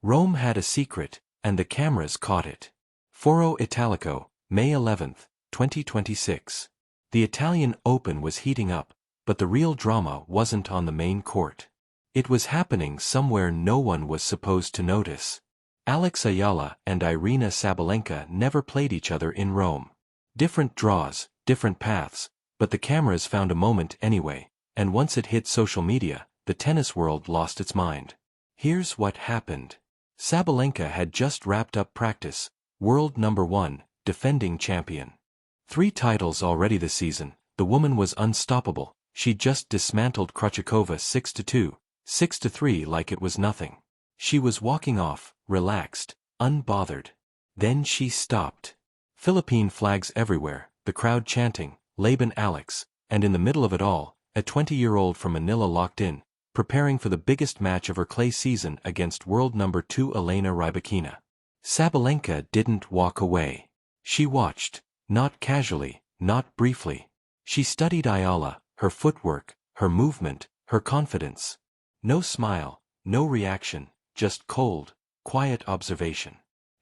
Rome had a secret, and the cameras caught it. Foro Italico, May 11, 2026. The Italian Open was heating up, but the real drama wasn't on the main court. It was happening somewhere no one was supposed to notice. Alex Eala and Aryna Sabalenka never played each other in Rome. Different draws, different paths, but the cameras found a moment anyway, and once it hit social media, the tennis world lost its mind. Here's what happened. Sabalenka had just wrapped up practice, world number 1, defending champion. 3 titles already this season, the woman was unstoppable. She just dismantled Krejcikova 6-2, 6-3 like it was nothing. She was walking off, relaxed, unbothered. Then she stopped. Philippine flags everywhere, the crowd chanting, Laban Alex, and in the middle of it all, a 20-year-old from Manila locked in, preparing for the biggest match of her clay season against world number 2 Elena Rybakina. Sabalenka didn't walk away. She watched, not casually, not briefly. She studied Eala, her footwork, her movement, her confidence. No smile, no reaction, just cold, quiet observation.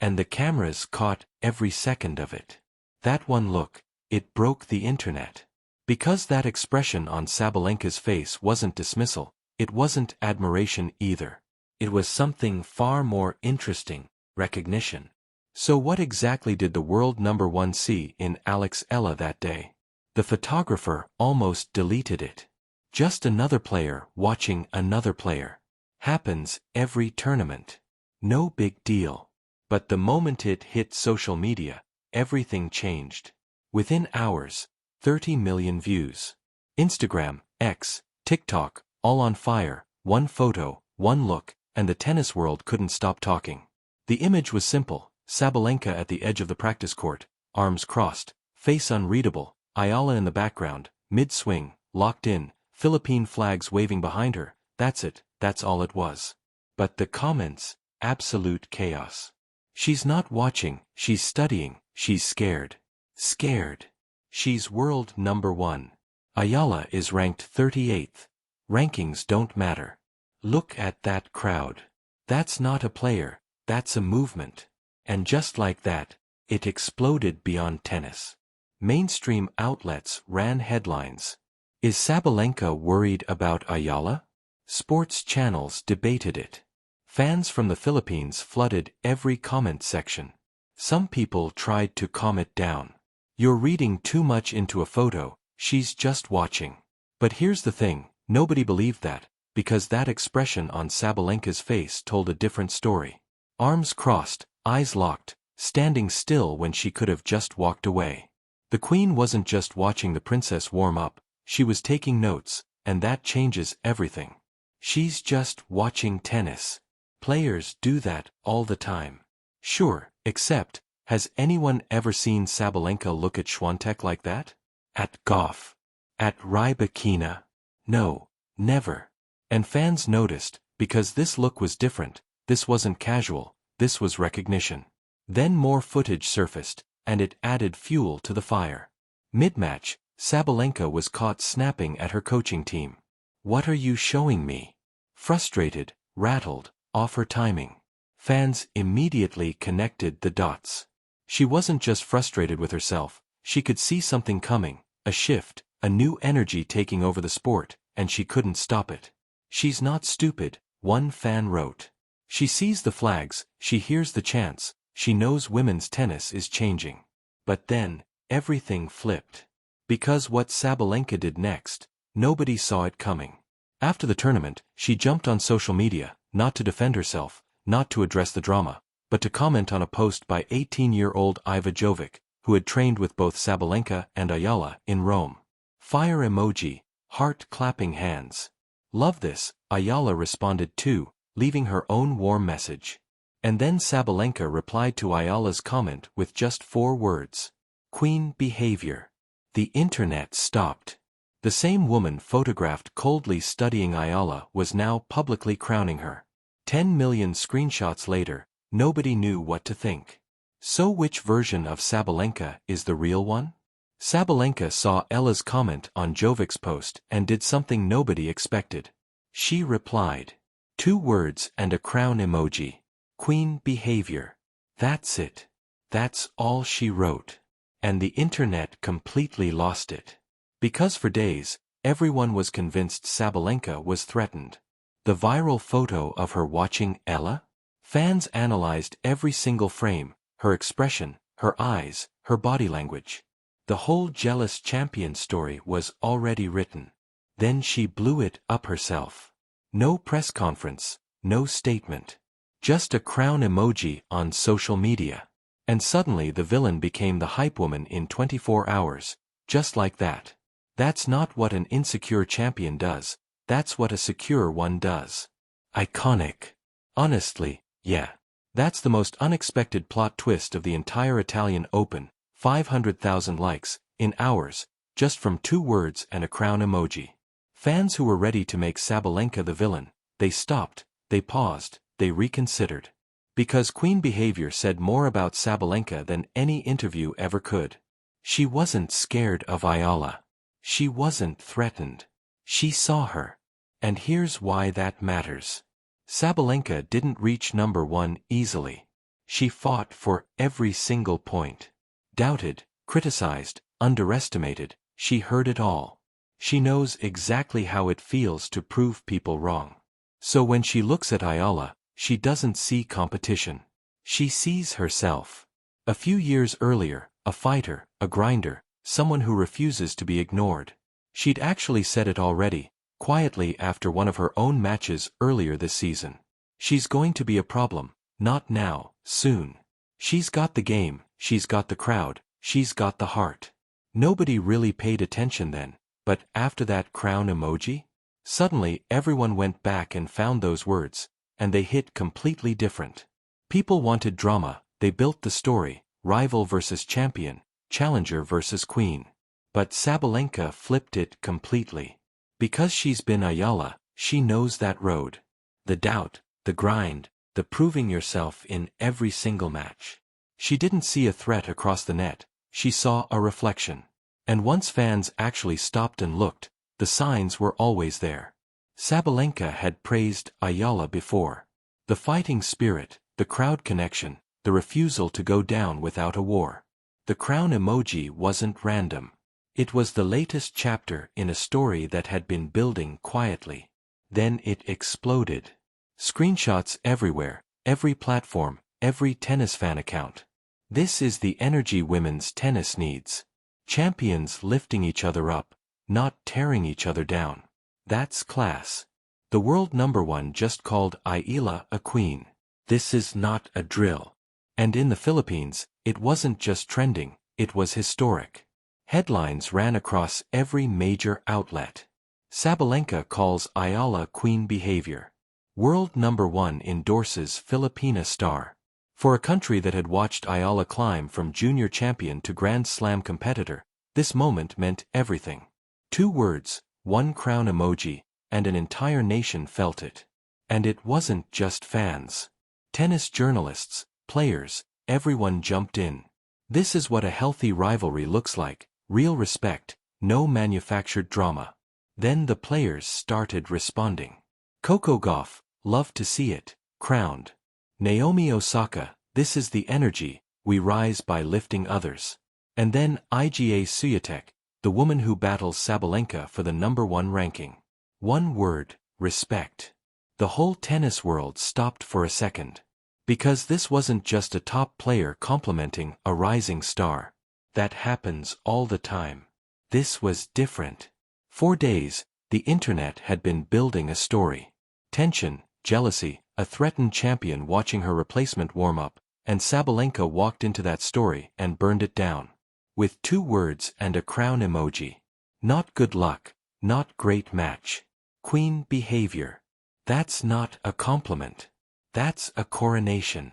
And the cameras caught every second of it. That one look, it broke the internet. Because that expression on Sabalenka's face wasn't dismissal, it wasn't admiration either. It was something far more interesting, recognition. So what exactly did the world number 1 see in Alex Eala that day? The photographer almost deleted it. Just another player watching another player. Happens every tournament. No big deal. But the moment it hit social media, everything changed. Within hours, 30 million views. Instagram, X, TikTok, all on fire, one photo, one look, and the tennis world couldn't stop talking. The image was simple, Sabalenka at the edge of the practice court, arms crossed, face unreadable, Eala in the background, mid-swing, locked in, Philippine flags waving behind her. That's it, that's all it was. But the comments, absolute chaos. She's not watching, she's studying, she's scared. Scared. She's world number 1. Eala is ranked 38th. Rankings don't matter. Look at that crowd. That's not a player, that's a movement. And just like that, it exploded beyond tennis. Mainstream outlets ran headlines. Is Sabalenka worried about Eala? Sports channels debated it. Fans from the Philippines flooded every comment section. Some people tried to calm it down. You're reading too much into a photo, she's just watching. But here's the thing, nobody believed that, because that expression on Sabalenka's face told a different story. Arms crossed, eyes locked, standing still when she could have just walked away. The queen wasn't just watching the princess warm up, she was taking notes, and that changes everything. She's just watching tennis. Players do that all the time. Sure, except, has anyone ever seen Sabalenka look at Swiatek like that? At Goff? At Rybakina? No, never. And fans noticed, because this look was different, this wasn't casual, this was recognition. Then more footage surfaced, and it added fuel to the fire. Mid-match, Sabalenka was caught snapping at her coaching team. What are you showing me? Frustrated, rattled, off her timing. Fans immediately connected the dots. She wasn't just frustrated with herself, she could see something coming, a shift, a new energy taking over the sport, and she couldn't stop it. She's not stupid, one fan wrote. She sees the flags, she hears the chants, she knows women's tennis is changing. But then, everything flipped. Because what Sabalenka did next, nobody saw it coming. After the tournament, she jumped on social media, not to defend herself, not to address the drama, but to comment on a post by 18-year-old Iva Jovic, who had trained with both Sabalenka and Eala in Rome. Fire emoji, heart clapping hands. Love this, Eala responded too, leaving her own warm message. And then Sabalenka replied to Eala's comment with just 4 words. Queen behavior. The internet stopped. The same woman photographed coldly studying Eala was now publicly crowning her. 10 million screenshots later, nobody knew what to think. So which version of Sabalenka is the real one? Sabalenka saw Eala's comment on Jovic's post and did something nobody expected. She replied. 2 words and a crown emoji. Queen behavior. That's it. That's all she wrote. And the internet completely lost it. Because for days, everyone was convinced Sabalenka was threatened. The viral photo of her watching Eala? Fans analyzed every single frame, her expression, her eyes, her body language. The whole jealous champion story was already written. Then she blew it up herself. No press conference, no statement. Just a crown emoji on social media. And suddenly the villain became the hype woman in 24 hours, just like that. That's not what an insecure champion does, that's what a secure one does. Iconic. Honestly, yeah. That's the most unexpected plot twist of the entire Italian Open, 500,000 likes, in hours, just from 2 words and a crown emoji. Fans who were ready to make Sabalenka the villain, they stopped, they paused, they reconsidered. Because Queen behavior said more about Sabalenka than any interview ever could. She wasn't scared of Eala. She wasn't threatened. She saw her. And here's why that matters. Sabalenka didn't reach number 1 easily. She fought for every single point. Doubted, criticized, underestimated, she heard it all. She knows exactly how it feels to prove people wrong. So when she looks at Eala, she doesn't see competition. She sees herself. A few years earlier, a fighter, a grinder, someone who refuses to be ignored. She'd actually said it already, quietly after one of her own matches earlier this season. She's going to be a problem, not now, soon. She's got the game, she's got the crowd, she's got the heart. Nobody really paid attention then, but after that crown emoji? Suddenly everyone went back and found those words, and they hit completely different. People wanted drama, they built the story, rival versus champion, challenger versus queen. But Sabalenka flipped it completely. Because she's been Eala, she knows that road. The doubt, the grind, the proving yourself in every single match. She didn't see a threat across the net, she saw a reflection. And once fans actually stopped and looked, the signs were always there. Sabalenka had praised Eala before. The fighting spirit, the crowd connection, the refusal to go down without a war. The crown emoji wasn't random. It was the latest chapter in a story that had been building quietly. Then it exploded. Screenshots everywhere, every platform, every tennis fan account. This is the energy women's tennis needs. Champions lifting each other up, not tearing each other down. That's class. The world number 1 just called Eala a queen. This is not a drill. And in the Philippines, it wasn't just trending, it was historic. Headlines ran across every major outlet. Sabalenka calls Eala queen behavior. World number 1 endorses Filipina star. For a country that had watched Eala climb from junior champion to Grand Slam competitor, this moment meant everything. 2 words, 1 crown emoji, and an entire nation felt it. And it wasn't just fans. Tennis journalists, players, everyone jumped in. This is what a healthy rivalry looks like, real respect, no manufactured drama. Then the players started responding. Coco Gauff, love to see it, crowned. Naomi Osaka, this is the energy, we rise by lifting others. And then Iga Swiatek, the woman who battles Sabalenka for the number 1 ranking. 1 word, respect. The whole tennis world stopped for a second. Because this wasn't just a top player complimenting a rising star. That happens all the time. This was different. For days, the internet had been building a story. Tension, jealousy, a threatened champion watching her replacement warm up, and Sabalenka walked into that story and burned it down. With 2 words and a crown emoji. Not good luck, not great match. Queen behavior. That's not a compliment. That's a coronation.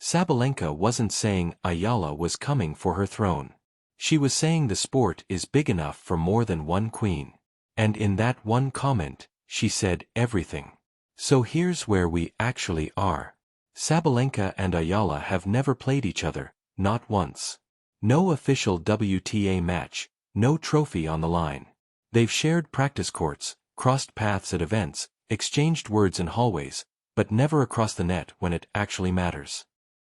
Sabalenka wasn't saying Eala was coming for her throne. She was saying the sport is big enough for more than 1 queen. And in that one comment, she said everything. So here's where we actually are. Sabalenka and Eala have never played each other, not once. No official WTA match, no trophy on the line. They've shared practice courts, crossed paths at events, exchanged words in hallways, but never across the net when it actually matters.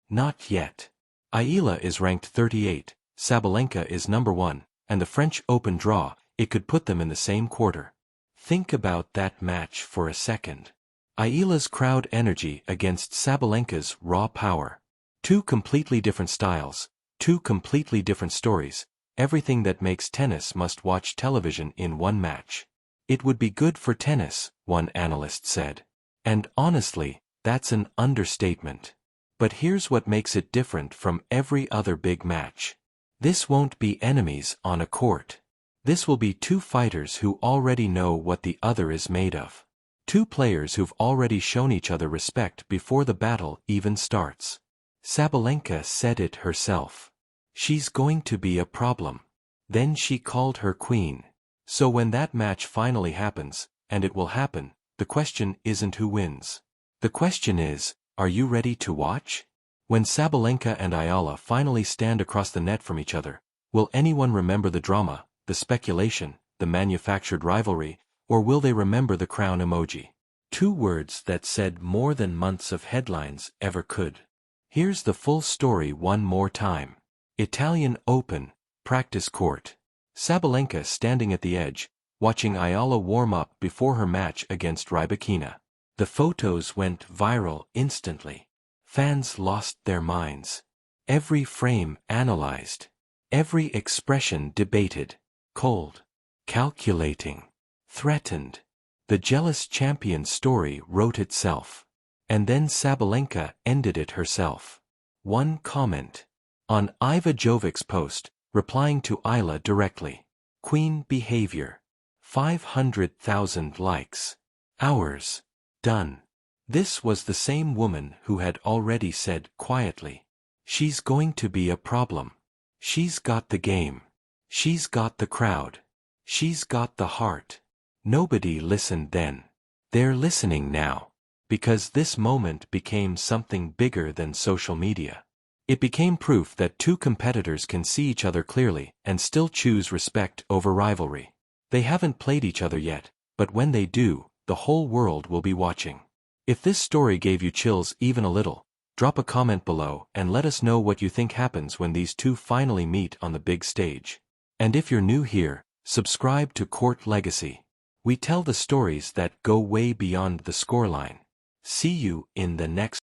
Not yet. Eala is ranked 38, Sabalenka is number 1, and the French Open draw, it could put them in the same quarter. Think about that match for a second. Eala's crowd energy against Sabalenka's raw power. Two completely different styles, two completely different stories, everything that makes tennis must-watch television in one match. It would be good for tennis, one analyst said. And honestly, that's an understatement. But here's what makes it different from every other big match. This won't be enemies on a court. This will be two fighters who already know what the other is made of. Two players who've already shown each other respect before the battle even starts. Sabalenka said it herself. She's going to be a problem. Then she called her queen. So when that match finally happens, and it will happen, the question isn't who wins. The question is, are you ready to watch? When Sabalenka and Eala finally stand across the net from each other, will anyone remember the drama, the speculation, the manufactured rivalry, or will they remember the crown emoji? Two words that said more than months of headlines ever could. Here's the full story one more time. Italian Open, practice court. Sabalenka standing at the edge, watching Eala warm up before her match against Rybakina. The photos went viral instantly. Fans lost their minds. Every frame analyzed. Every expression debated. Cold. Calculating. Threatened. The jealous champion story wrote itself. And then Sabalenka ended it herself. One comment. On Iva Jovic's post, replying to Eala directly. Queen behavior. 500,000 likes. Hours. Done. This was the same woman who had already said quietly. She's going to be a problem. She's got the game. She's got the crowd. She's got the heart. Nobody listened then. They're listening now. Because this moment became something bigger than social media. It became proof that two competitors can see each other clearly and still choose respect over rivalry. They haven't played each other yet, but when they do, the whole world will be watching. If this story gave you chills even a little, drop a comment below and let us know what you think happens when these two finally meet on the big stage. And if you're new here, subscribe to Court Legacy. We tell the stories that go way beyond the scoreline. See you in the next